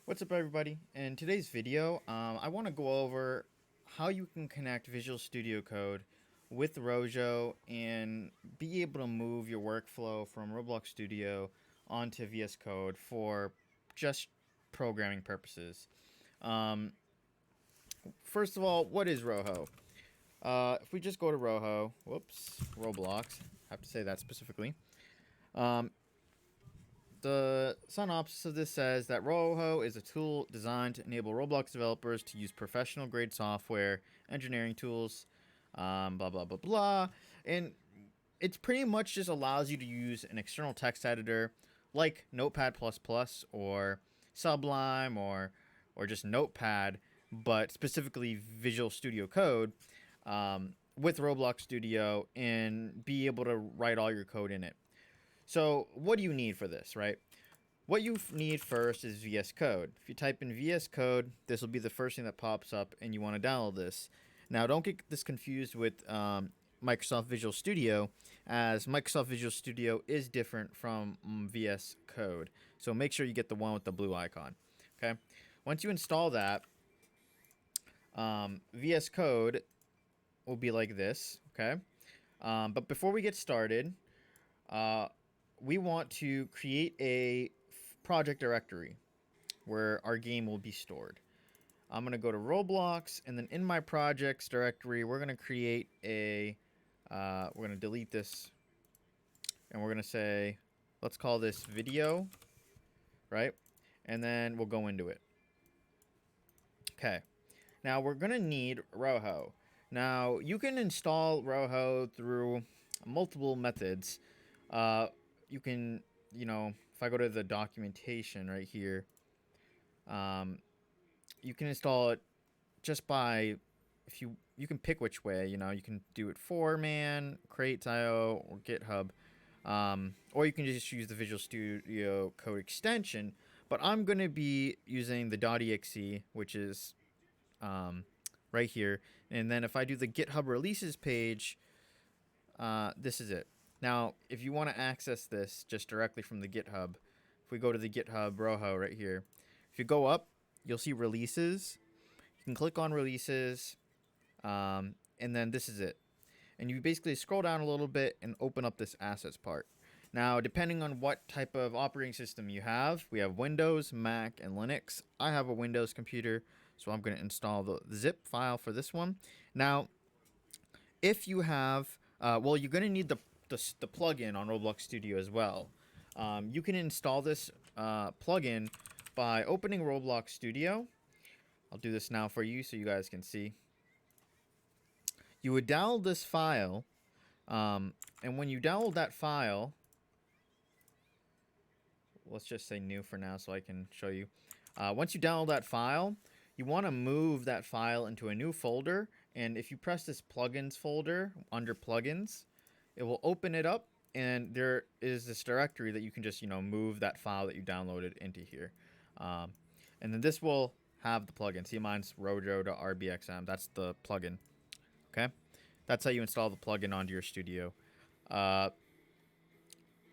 What's up, everybody? In today's video, I want to go over how you can connect Visual Studio Code with Rojo and be able to move your workflow from Roblox Studio onto VS Code for just programming purposes. Um, First of all, what is Rojo? If we just go to Rojo, Roblox, I have to say that specifically. Um, The synopsis of this says that Rojo is a tool designed to enable Roblox developers to use professional grade software, engineering tools, blah, blah, blah, blah. And it's pretty much just allows you to use an external text editor like Notepad++ or Sublime or just Notepad, but specifically Visual Studio Code with Roblox Studio and be able to write all your code in it. So what do you need for this, right? What you need first is VS Code. If you type in VS Code, this will be the first thing that pops up and you want to download this. Now, don't get this confused with Microsoft Visual Studio, as Microsoft Visual Studio is different from VS Code. So make sure you get the one with the blue icon. Okay. Once you install that, VS Code will be like this. Okay. But before we get started, we want to create a project directory where our game will be stored. I'm going to go to Roblox, and then in my projects directory, we're going to create a, we're going to delete this, and we're going to say, let's call this video, right? And then we'll go into it. Okay. Now we're going to need Rojo. Now you can install Rojo through multiple methods. You can, if I go to the documentation right here, you can install it just by, if you can pick which way, you can do it 4-man, Crates.io, or GitHub, or you can just use the Visual Studio Code extension. But I'm going to be using the .exe, which is right here. And then if I do the GitHub releases page, this is it. Now, if you want to access this just directly from the GitHub, if we go to the GitHub Rojo right here, if you go up, you'll see releases. You can click on releases, and then this is it. And you basically scroll down a little bit and open up this assets part. Now, depending on what type of operating system you have, we have Windows, Mac, and Linux. I have a Windows computer, so I'm going to install the zip file for this one. Now, if you have, you're going to need the plugin on Roblox Studio as well. You can install this plugin by opening Roblox Studio. I'll do this now for you so you guys can see. You would download this file, and when you download that file, let's just say new for now so I can show you. Once you download that file, you want to move that file into a new folder, and if you press this plugins folder under plugins, it will open it up, and there is this directory that you can just, move that file that you downloaded into here. And then this will have the plugin. See, mine's rojo.rbxm. That's the plugin. Okay? That's how you install the plugin onto your studio.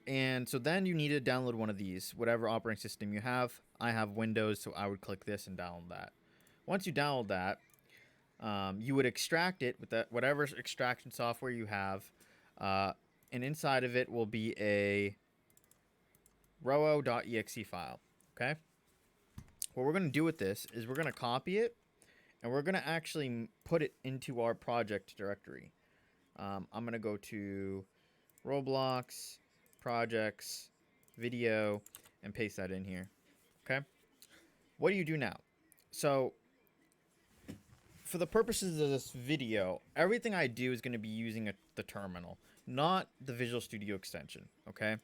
And so then you need to download one of these, whatever operating system you have. I have Windows, so I would click this and download that. Once you download that, you would extract it with whatever extraction software you have. And inside of it will be a rojo.exe file. Okay? What we're going to do with this is we're going to copy it, and we're going to actually put it into our project directory. I'm going to go to Roblox, projects, video, and paste that in here. Okay? What do you do now? So, for the purposes of this video, everything I do is going to be using the terminal, not the Visual Studio extension. Okay?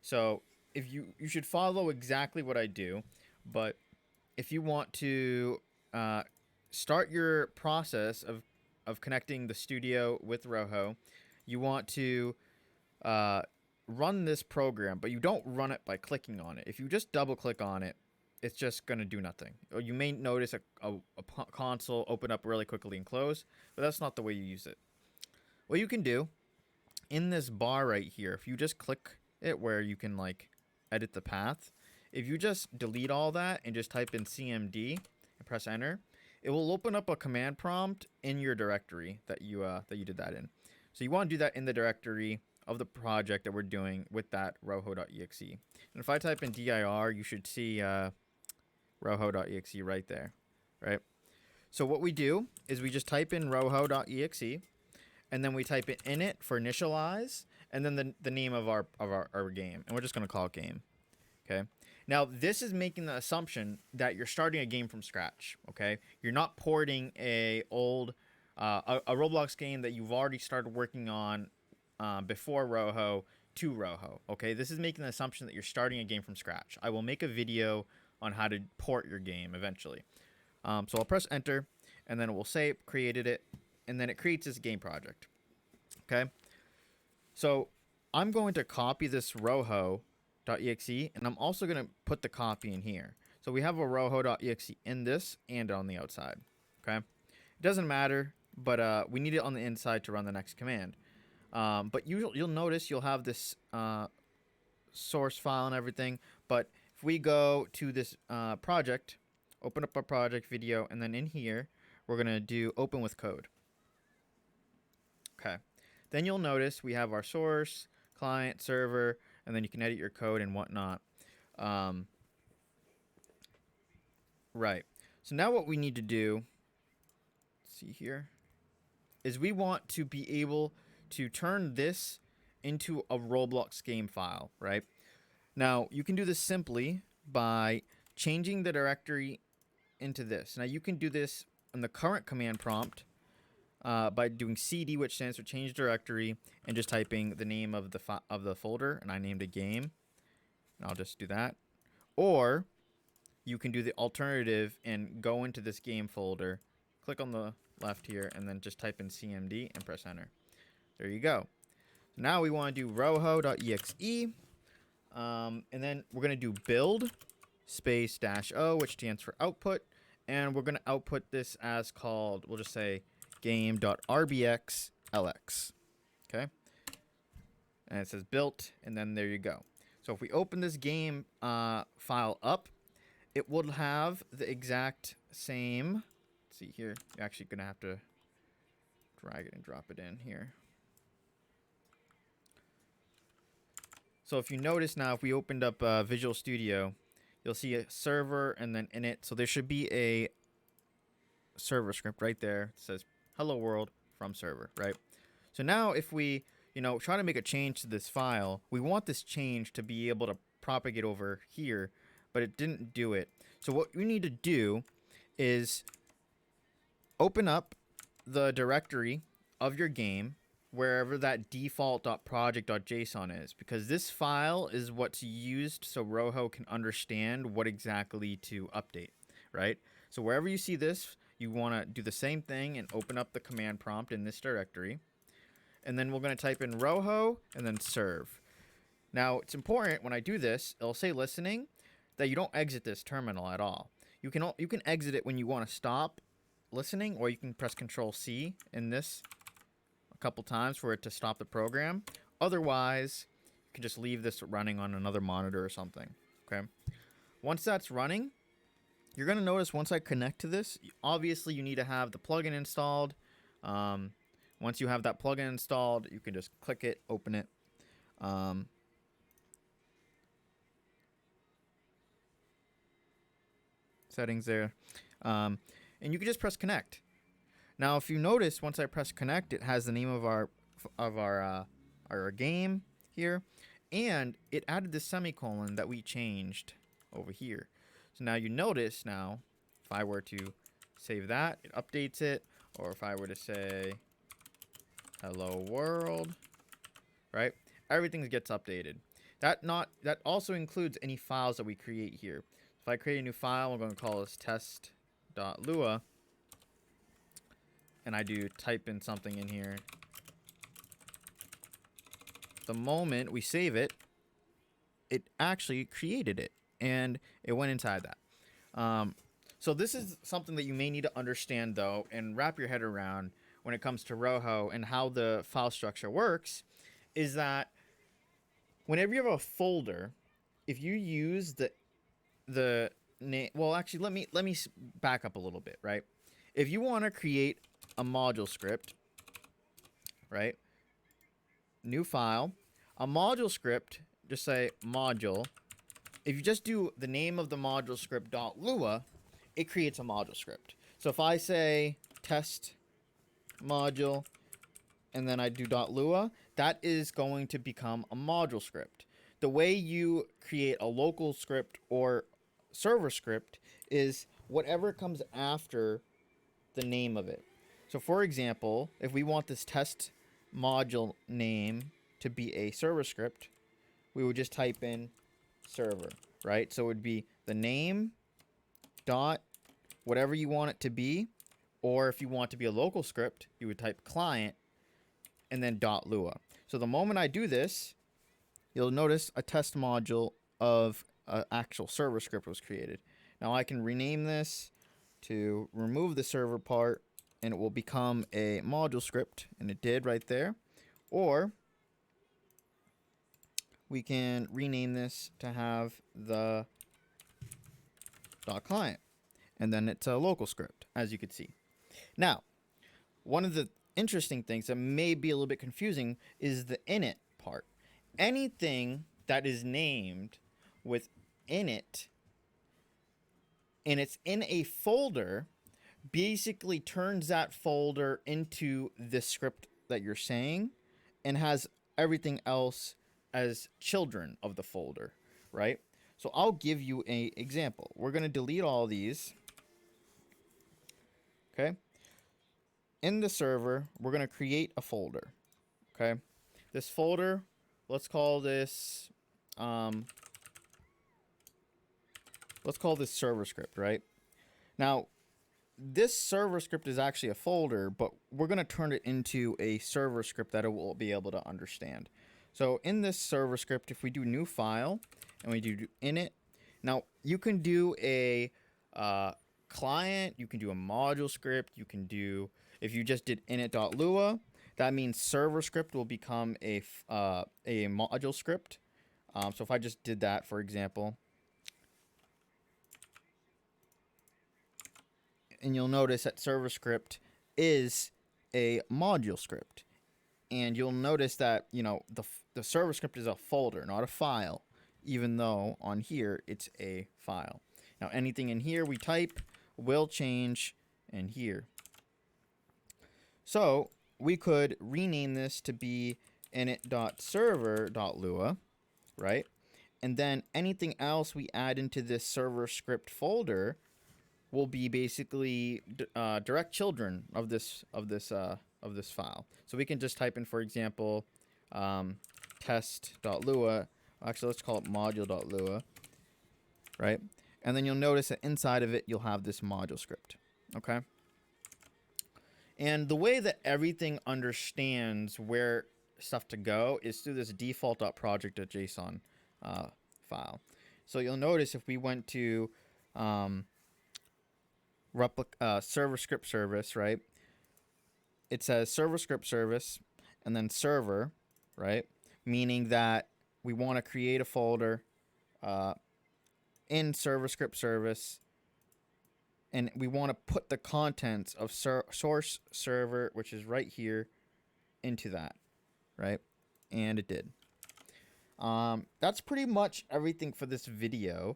So, if you should follow exactly what I do, but if you want to start your process of connecting the studio with Rojo, you want to run this program, but you don't run it by clicking on it. If you just double click on it, it's just going to do nothing. Or you may notice a console open up really quickly and close, but that's not the way you use it. What you can do in this bar right here, if you just click it where you can edit the path, if you just delete all that and just type in CMD and press enter, it will open up a command prompt in your directory that you did that in. So you want to do that in the directory of the project that we're doing with that rojo.exe. And if I type in dir, you should see rojo.exe right there, right? So what we do is we just type in rojo.exe, and then we type it init for initialize, and then the name of our game, and we're just going to call it game. Okay. Now this is making the assumption that you're starting a game from scratch. Okay. You're not porting a Roblox game that you've already started working on before Rojo to Rojo. Okay. This is making the assumption that you're starting a game from scratch. I will make a video on how to port your game eventually. So I'll press enter, and then it will say it created it, and then it creates this game project. Okay. So I'm going to copy this rojo.exe, and I'm also going to put the copy in here. So we have a rojo.exe in this and on the outside. Okay. It doesn't matter, but we need it on the inside to run the next command. But you'll notice you'll have this source file and everything. But if we go to this project, open up our project video, and then in here, we're going to do open with code. Okay. Then you'll notice we have our source, client, server, and then you can edit your code and whatnot. Right. So now what we need to do, let's see here, is we want to be able to turn this into a Roblox game file, right? Now, you can do this simply by changing the directory into this. Now, you can do this in the current command prompt by doing cd, which stands for change directory, and just typing the name of the folder, and I named it game. And I'll just do that. Or you can do the alternative and go into this game folder, click on the left here, and then just type in cmd and press enter. There you go. So now we want to do rojo.exe, and then we're going to do build space -o, which stands for output, and we're going to output this as called, we'll just say game.rbxlx. Okay. And it says built, and then there you go. So if we open this game file up, it will have the exact same. Let's see here. You're actually going to have to drag it and drop it in here. So if you notice now, if we opened up Visual Studio, you'll see a server and then init. So there should be a server script right there. It says hello world from server, right? So now if we, try to make a change to this file, we want this change to be able to propagate over here, but it didn't do it. So what we need to do is open up the directory of your game, wherever that default.project.json is, because this file is what's used so Rojo can understand what exactly to update, right? So wherever you see this, you want to do the same thing and open up the command prompt in this directory. And then we're going to type in Rojo and then serve. Now, it's important when I do this, it'll say listening, that you don't exit this terminal at all. You can exit it when you want to stop listening, or you can press Control-C in this couple times for it to stop the program. Otherwise, you can just leave this running on another monitor or something. Okay. Once that's running, you're going to notice once I connect to this, obviously you need to have the plugin installed. Once you have that plugin installed, you can just click it, open it. Settings there. And you can just press connect. Now, if you notice, once I press connect, it has the name of our game here, and it added the semicolon that we changed over here. So now you notice now, if I were to save that, it updates it, or if I were to say hello world, right? Everything gets updated. That also includes any files that we create here. If I create a new file, I'm going to call this test.lua. And I do type in something in here. The moment we save it, it actually created it, and it went inside that. So this is something that you may need to understand, though, and wrap your head around when it comes to Rojo and how the file structure works, is that whenever you have a folder, if you use the the name. Well, actually, let me back up a little bit, right? If you want to create a module script, right? New file, a module script. Just say module. If you just do the name of the module script .lua, it creates a module script. So if I say test module and then I do .lua, that is going to become a module script. The way you create a local script or server script is whatever comes after the name of it. So for example, if we want this test module name to be a server script, we would just type in server, right? So it would be the name dot whatever you want it to be, or if you want it to be a local script, you would type client and then .lua. So the moment I do this, you'll notice a test module of an actual server script was created. Now I can rename this to remove the server part, and it will become a module script, and it did right there. Or we can rename this to have the .client, and then it's a local script, as you can see. Now, one of the interesting things that may be a little bit confusing is the init part. Anything that is named with init and it's in a folder basically turns that folder into the script that you're saying and has everything else as children of the folder, right? So I'll give you an example. We're going to delete all these, okay? In the server, we're going to create a folder, okay? This folder, let's call this server script, right? Now, this server script is actually a folder, but we're going to turn it into a server script that it will be able to understand. So in this server script, if we do new file and we do init, now you can do a client, you can do a module script, you can do, if you just did init.lua, that means server script will become a module script. So if I just did that, for example, and you'll notice that server script is a module script. And you'll notice that, you know, the server script is a folder, not a file, even though on here it's a file. Now, anything in here we type will change in here. So we could rename this to be init.server.lua, right? And then anything else we add into this server script folder will be basically direct children of this file. So we can just type in, for example, test.lua. Actually, let's call it module.lua, right? And then you'll notice that inside of it, you'll have this module script, okay? And the way that everything understands where stuff to go is through this default.project.json file. So you'll notice if we went to server script service, right? It says server script service and then server, right? Meaning that we want to create a folder in server script service, and we want to put the contents of source server, which is right here, into that, right? And it did. That's pretty much everything for this video.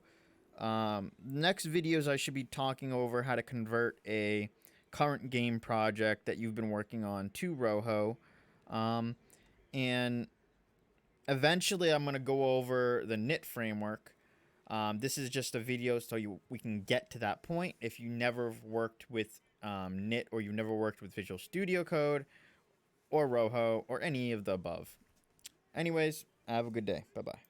Next videos I should be talking over how to convert a current game project that you've been working on to Rojo. And eventually I'm going to go over the knit framework. This is just a video so we can get to that point. If you never worked with knit, or you've never worked with Visual Studio Code or Rojo or any of the above. Anyways, have a good day. Bye-bye.